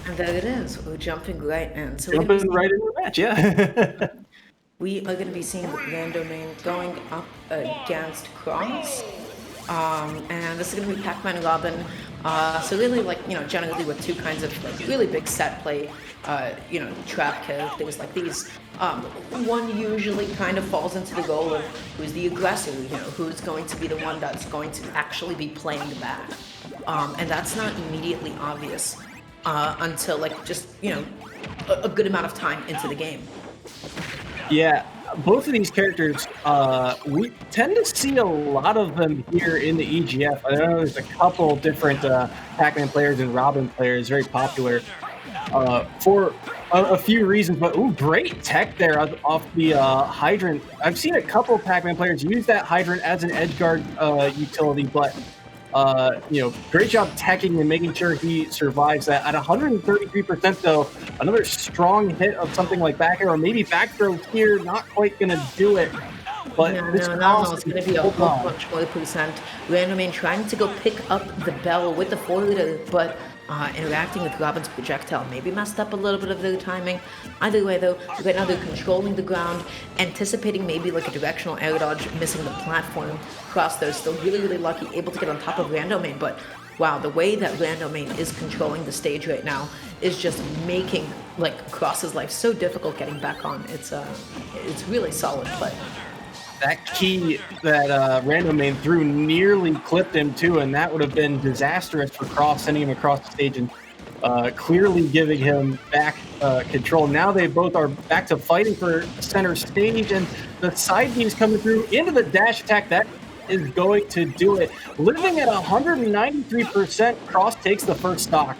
And there it is. We're jumping right in. So we're going to be Jumping right seeing, into the match, yeah. we are going to be seeing randomain going up against Cross. And this is going to be Pac-Man and Robin. So really, like, generally with two kinds of like really big set play, trap kill, things like these. One usually kind of falls into the role of who's the aggressor, who's going to be the one that's going to actually be playing back. And that's not immediately obvious until like just, a good amount of time into the game. Yeah, both of these characters, we tend to see a lot of them here in the EGF. I know there's a couple different Pac-Man players and Robin players, very popular for a few reasons. But great tech there off the hydrant. I've seen a couple of Pac-Man players use that hydrant as an edge guard utility, but great job teching and making sure he survives that. At 133% though, another strong hit of something like back air or maybe back throw here, not quite gonna do it. But No, this no, no, no. cross It's going to be a whole bunch more percent. Randomain trying to go pick up the bell with the 4-liter, but interacting with Robin's projectile maybe messed up a little bit of their timing. Either way, though, right now they're controlling the ground, anticipating maybe like a directional air dodge, missing the platform. Cross, though, still really, really lucky, able to get on top of Randomain, but wow, the way that Randomain is controlling the stage right now is just making like Cross's life so difficult getting back on. It's really solid play. that key that randomain threw nearly clipped him too, and that would have been disastrous for Cross, sending him across the stage and clearly giving him back control. Now they both are back to fighting for center stage, and the side beam's coming through into the dash attack. That is going to do it. Living at 193%, Cross takes the first stock.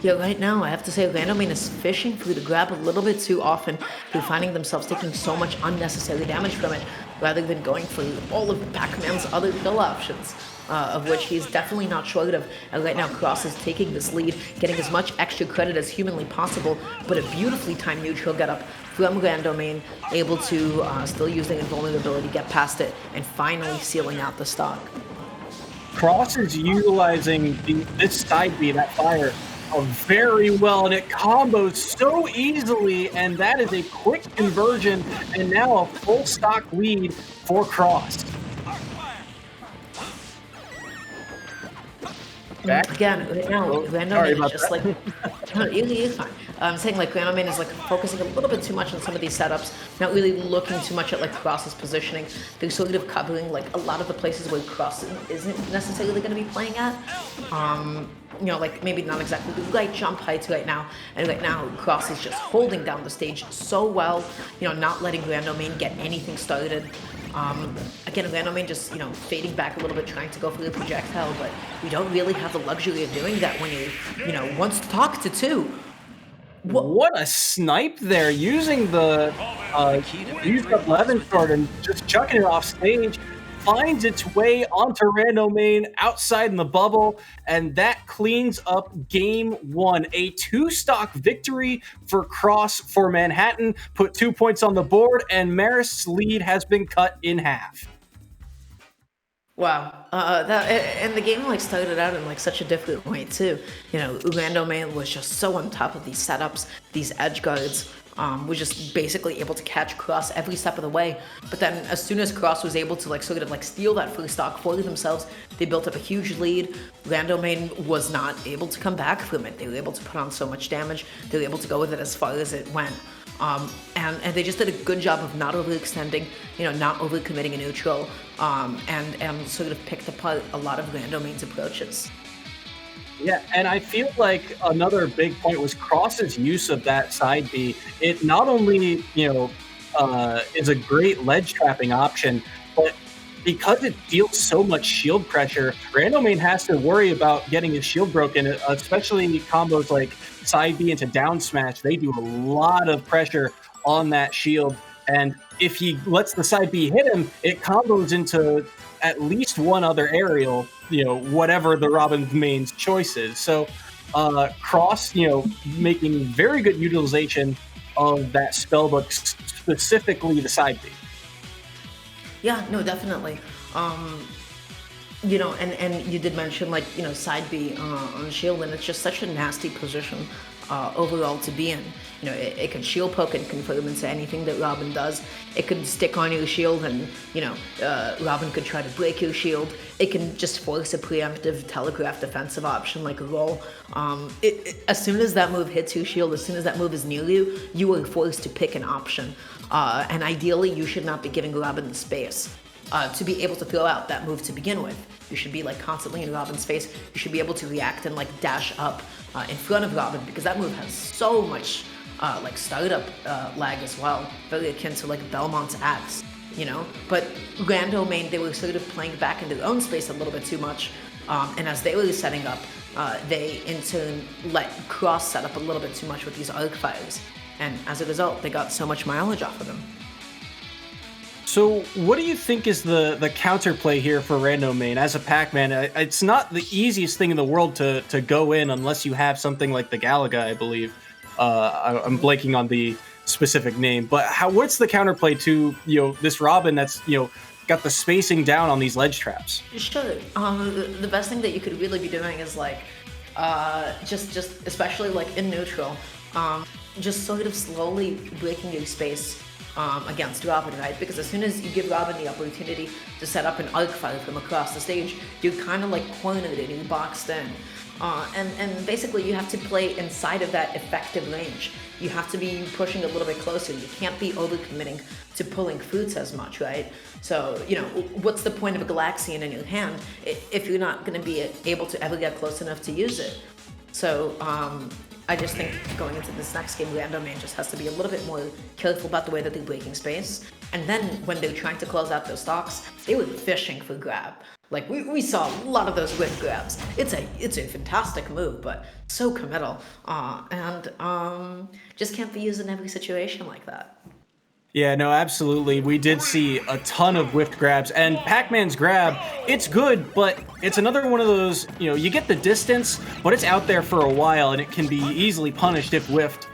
Yeah, right now I have to say Randomain is fishing for the grab a little bit too often. They're finding themselves taking so much unnecessary damage from it rather than going for all of Pac-Man's other kill options, of which he's definitely not short of. And right now Cross is taking this lead, getting as much extra credit as humanly possible, but a beautifully timed neutral get up from Randomain, able to still use the invulnerability, get past it, and finally sealing out the stock. Cross is utilizing this side B, that fire, very well, and it combos so easily, and that is a quick conversion, and now a full stock lead for Cross. Back. Again, right now, Randomain is just like, no, you're fine. I'm saying like Randomain is like focusing a little bit too much on some of these setups, not really looking too much at like Cross's positioning. They're sort of covering like a lot of the places where Cross isn't necessarily going to be playing at. Like maybe not exactly the right jump heights right now. And right now, Cross is just holding down the stage so well, not letting Randomain get anything started. Again, Randomain just, fading back a little bit, trying to go for the projectile, but we don't really have the luxury of doing that when you once talk to two. What a snipe there, using the used up Levin short and just chucking it off stage. Finds its way onto randomain outside in the bubble, and that cleans up game one. A 2-stock victory for Cross for Manhattan, put 2 points on the board, and Marist's lead has been cut in half. Wow, and the game like started out in like such a different way too. Randomain was just so on top of these setups, these edge guards. Was just basically able to catch Cross every step of the way. But then as soon as Cross was able to like sort of like steal that first stock for themselves, they built up a huge lead. Randomain was not able to come back from it. They were able to put on so much damage. They were able to go with it as far as it went. And they just did a good job of not overextending, not overcommitting a neutral, and sort of picked apart a lot of Randomain's approaches. Yeah, and I feel like another big point was Cross's use of that side B. It not only, is a great ledge trapping option, but because it deals so much shield pressure, randomain has to worry about getting his shield broken, especially combos like side B into down smash. They do a lot of pressure on that shield, and if he lets the side B hit him, it combos into at least one other aerial, whatever the Robin's main's choice is. So Cross, making very good utilization of that spellbook, specifically the side B. Yeah, no, definitely. And you did mention like side B on shield, and it's just such a nasty position overall to be in. It can shield poke and confirm into anything that Robin does. It could stick on your shield, and Robin could try to break your shield. It can just force a preemptive telegraph defensive option like a roll. As soon as that move hits your shield, as soon as that move is near you, you are forced to pick an option. And ideally, you should not be giving Robin the space to be able to throw out that move to begin with. You should be like constantly in Robin's face. You should be able to react and like dash up in front of Robin, because that move has so much like startup lag as well, very akin to like Belmont's axe, But randomain, they were sort of playing back in their own space a little bit too much, and as they were setting up, they in turn let Cross set up a little bit too much with these arc fires, and as a result, they got so much mileage off of them. So what do you think is the counterplay here for randomain as a Pac-Man? It's not the easiest thing in the world to go in unless you have something like the Galaga, I believe. I'm blanking on the specific name, but what's the counterplay to this Robin that's got the spacing down on these ledge traps? Sure. The best thing that you could really be doing is like just especially like in neutral, just sort of slowly breaking your space against Robin, right? Because as soon as you give Robin the opportunity to set up an arc fire from across the stage, you're kind of like cornered and you're boxed in. And basically you have to play inside of that effective range. You have to be pushing a little bit closer. You can't be overcommitting to pulling fruits as much, right? So, what's the point of a Galaxian in your hand if you're not going to be able to ever get close enough to use it? So, I just think going into this next game, randomain just has to be a little bit more careful about the way that they're breaking space. And then when they're trying to close out those stocks, they were fishing for grab. Like we saw a lot of those whip grabs. It's a fantastic move, but so committal, and just can't be used in every situation like that. Yeah, no, absolutely. We did see a ton of whiffed grabs, and Pac-Man's grab, it's good, but it's another one of those, you get the distance, but it's out there for a while, and it can be easily punished if whiffed.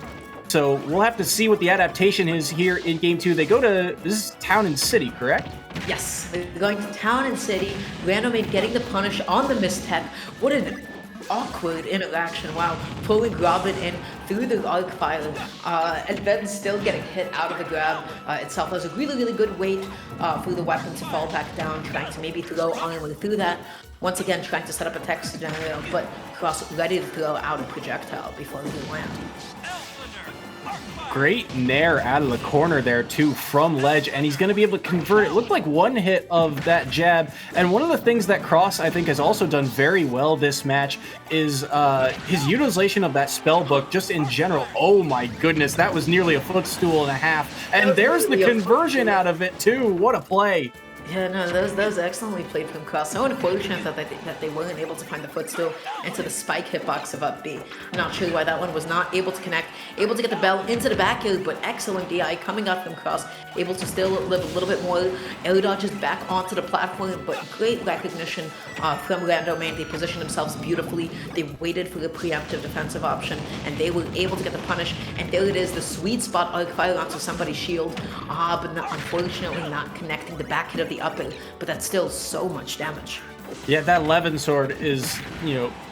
So we'll have to see what the adaptation is here in Game 2. They go to, this is Town and City, correct? Yes, they're going to Town and City, randomain getting the punish on the mistech. What an awkward interaction. Wow, pulling Robin in through the arc fire, and then still getting hit out of the grab itself. There's a really, really good weight for the weapon to fall back down, trying to maybe throw armor through that. Once again, trying to set up a text generator, but Cross ready to throw out a projectile before they land. Great nair out of the corner there, too, from ledge, and he's going to be able to convert it. Looked like one hit of that jab, and one of the things that Cross, I think, has also done very well this match is his utilization of that spell book, just in general. Oh my goodness, that was nearly a footstool and a half, and there's the conversion out of it, too. What a play. Yeah, no, that was excellently played from Cross. So unfortunate that they weren't able to find the footstool into the spike hitbox of up B. Not sure why that one was not able to connect. Able to get the bell into the back heel, but excellent DI coming out from Cross. Able to still live a little bit more. Air dodges back onto the platform, but great recognition from randomain. They positioned themselves beautifully. They waited for the preemptive defensive option, and they were able to get the punish. And there it is, the sweet spot arc fire onto somebody's shield. But unfortunately not connecting the back hit of the upper, but that's still so much damage. Yeah, that Levin sword is,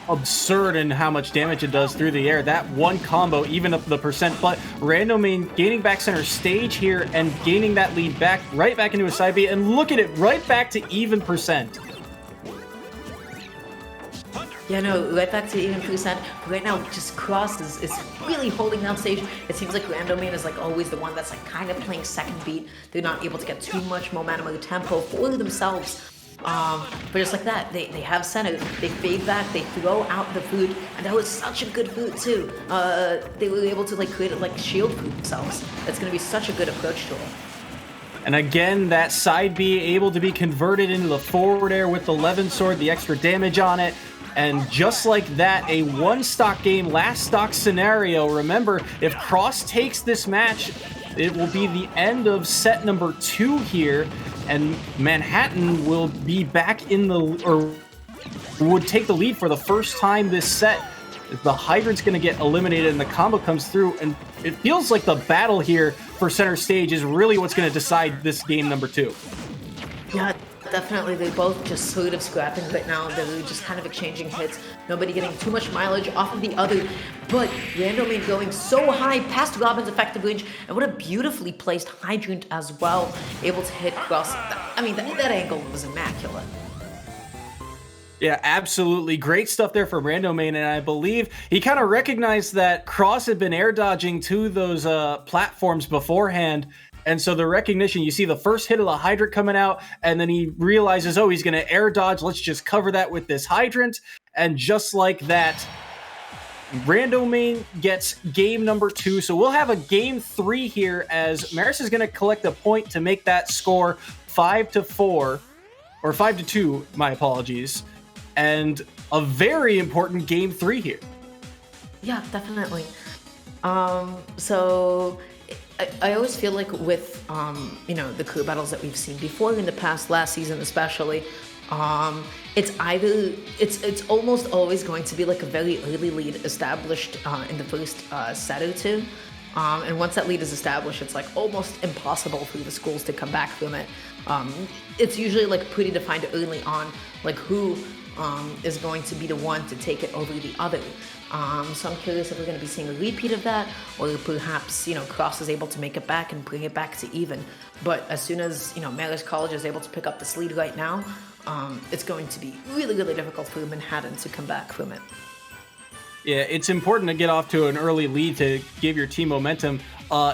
absurd in how much damage it does through the air. That one combo, even up the percent, but randomain gaining back center stage here and gaining that lead back, right back into a side B, and look at it, right back to even percent. Yeah, no, right back to even percent. Right now, just Cross is really holding down stage. It seems like randomain is like always the one that's like kind of playing second beat. They're not able to get too much momentum or tempo for themselves. But just like that, they have center. They fade back, they throw out the food, and that was such a good food too. They were able to like create like shield for themselves. That's going to be such a good approach to it. And again, that side B able to be converted into the forward air with the Levin sword, the extra damage on it. And just like that, a one-stock game, last stock scenario. Remember, if Cross takes this match, it will be the end of set number 2 here, and Manhattan will be back in the, or would take the lead for the first time this set. The Hydrant's going to get eliminated and the combo comes through, and it feels like the battle here for center stage is really what's going to decide this game number 2. Yeah, definitely. They're both just sort of scrapping right now. They're just kind of exchanging hits. Nobody getting too much mileage off of the other. But randomain going so high past Robin's effective range. And what a beautifully placed hydrant as well. Able to hit Cross. I mean, that angle was immaculate. Yeah, absolutely. Great stuff there for randomain, and I believe he kind of recognized that Cross had been air dodging to those platforms beforehand, and so the recognition, you see the first hit of the hydrant coming out, and then he realizes, oh, he's going to air dodge. Let's just cover that with this hydrant, and just like that, randomain gets game number 2. So we'll have a game 3 here as Marist is going to collect a point to make that score 5-4, or 5-2, my apologies. And a very important game 3 here. Yeah, definitely. So I always feel like with the crew battles that we've seen before in the past, last season especially, it's almost always going to be like a very early lead established in the first set or two. And once that lead is established, it's like almost impossible for the schools to come back from it. It's usually like pretty defined early on, like who is going to be the one to take it over the other. So I'm curious if we're going to be seeing a repeat of that, or perhaps, Cross is able to make it back and bring it back to even. But as soon as, Marist College is able to pick up this lead right now, it's going to be really, really difficult for Manhattan to come back from it. Yeah, it's important to get off to an early lead to give your team momentum.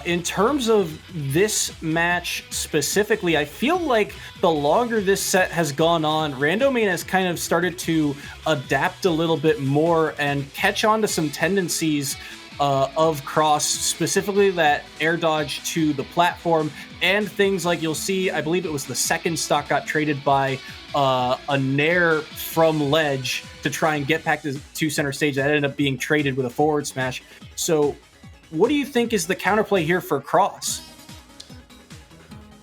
In terms of this match specifically, I feel like the longer this set has gone on, randomain has kind of started to adapt a little bit more and catch on to some tendencies of Cross, specifically that air dodge to the platform, and things like you'll see, I believe it was the second stock got traded by a nair from ledge to try and get back to center stage. That ended up being traded with a forward smash. So what do you think is the counterplay here for Cross?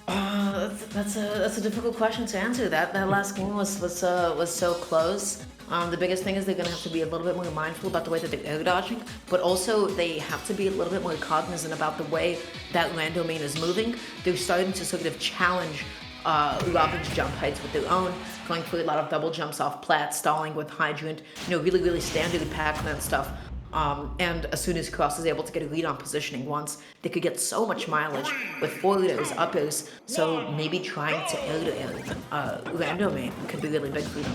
That's a difficult question to answer. That last game was so close. The biggest thing is they're going to have to be a little bit more mindful about the way that they're air dodging, but also they have to be a little bit more cognizant about the way that randomain is moving. They're starting to sort of challenge Robin's jump heights with their own, going for a lot of double jumps off plat, stalling with hydrant, really, really standard Pac-Man stuff. And as soon as Cross is able to get a lead on positioning once, they could get so much mileage with forwarders, uppers, so maybe trying to air randomain could be really big for them.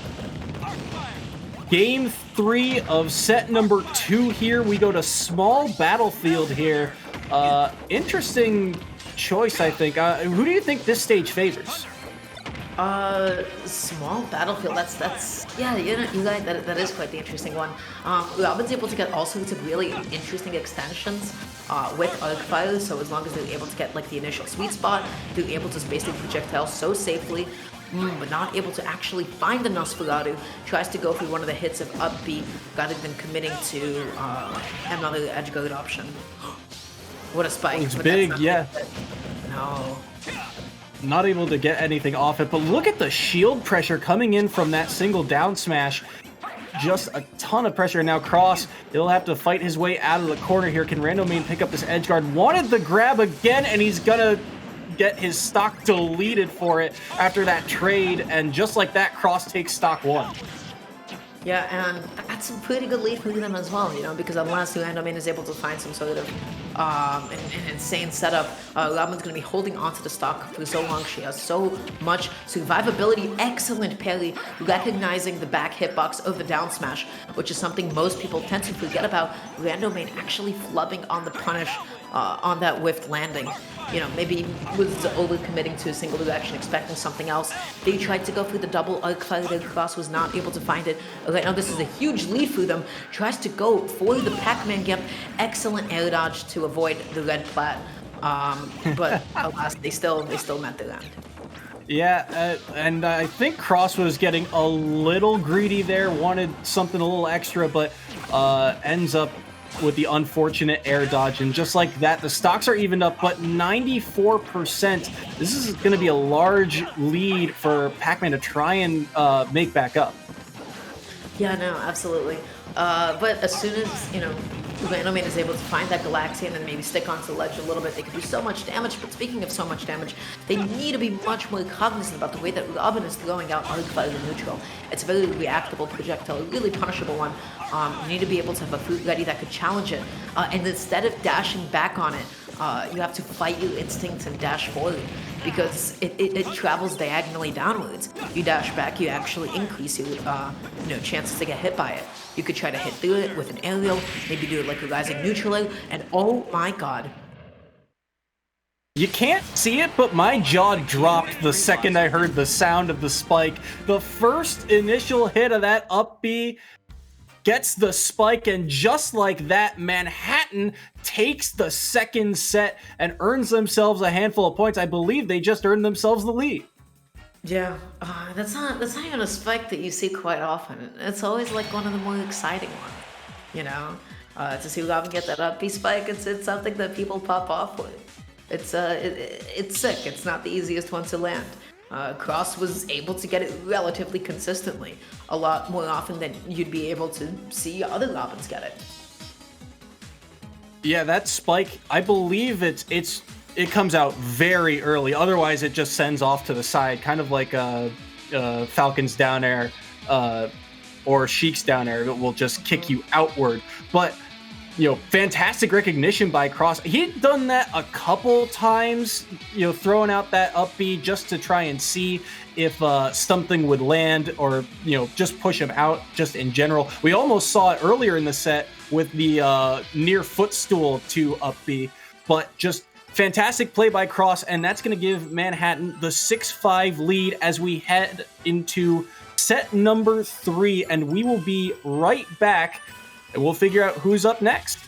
Game 3 of set number 2 here. We go to small battlefield here. Interesting choice, I think. Who do you think this stage favors? Small battlefield. That's yeah. You guys, that is quite the interesting one. Robin's able to get all sorts of really interesting extensions with arc fire. So as long as they're able to get like the initial sweet spot, they're able to space the projectile so safely. But not able to actually find the Nosferatu. Tries to go for one of the hits of up B rather than committing to another edge guard option. What a spike! It's big, yeah. No. Not able to get anything off it, but look at the shield pressure coming in from that single down smash. Just a ton of pressure. Now Cross, he'll have to fight his way out of the corner here. Can randomain pick up this edge guard? Wanted the grab again, and he's gonna get his stock deleted for it after that trade, and just like that, Cross takes stock 1. Yeah, and that's a pretty good lead for them as well, because unless randomain is able to find some sort of an insane setup, Robin's going to be holding onto the stock for so long. She has so much survivability. Excellent parry, recognizing the back hitbox of the down smash, which is something most people tend to forget about. Randomain actually flubbing on the punish on that whiffed landing. Maybe was overcommitting to a single direction, expecting something else. They tried to go for the double arc fire. Cross was not able to find it. Right now, this is a huge lead for them. Tries to go for the Pac-Man gap. Excellent air dodge to avoid the red plat. But alas, they still met their end. Yeah, and I think Cross was getting a little greedy there, wanted something a little extra, but ends up with the unfortunate air dodge, and just like that, the stocks are evened up, but 94%. This is going to be a large lead for Pac-Man to try and make back up. Yeah, no, absolutely. But as soon as, randomain is able to find that Galaxian and maybe stick onto the ledge a little bit. They can do so much damage, but speaking of so much damage, they need to be much more cognizant about the way that Robin is throwing out Arc Fire neutral. It's a very reactable projectile, a really punishable one. You need to be able to have a fruit ready that could challenge it, and instead of dashing back on it, you have to fight your instincts and dash forward, because it travels diagonally downwards. You dash back, you actually increase your chances to get hit by it. You could try to hit through it with an aerial, maybe do it like a rising neutral air, and oh my god. You can't see it, but my jaw dropped the second I heard the sound of the spike. The first initial hit of that up B gets the spike, and just like that, Manhattan takes the second set and earns themselves a handful of points. I believe they just earned themselves the lead. Yeah, that's not even a spike that you see quite often. It's always like one of the more exciting ones, to see Robin get that up B spike. It's something that people pop off with. It's sick. It's not the easiest one to land. Cross was able to get it relatively consistently, a lot more often than you'd be able to see other Robins get it. Yeah, that spike, I believe it comes out very early. Otherwise, it just sends off to the side, kind of like Falcon's down air or Sheik's down air. It will just kick you outward. But fantastic recognition by Cross. He'd done that a couple times, throwing out that up B just to try and see if something would land, or just push him out just in general. We almost saw it earlier in the set with the near footstool to up B, but just fantastic play by Cross, and that's going to give Manhattan the 6-5 lead as we head into set number 3, and we will be right back. And we'll figure out who's up next.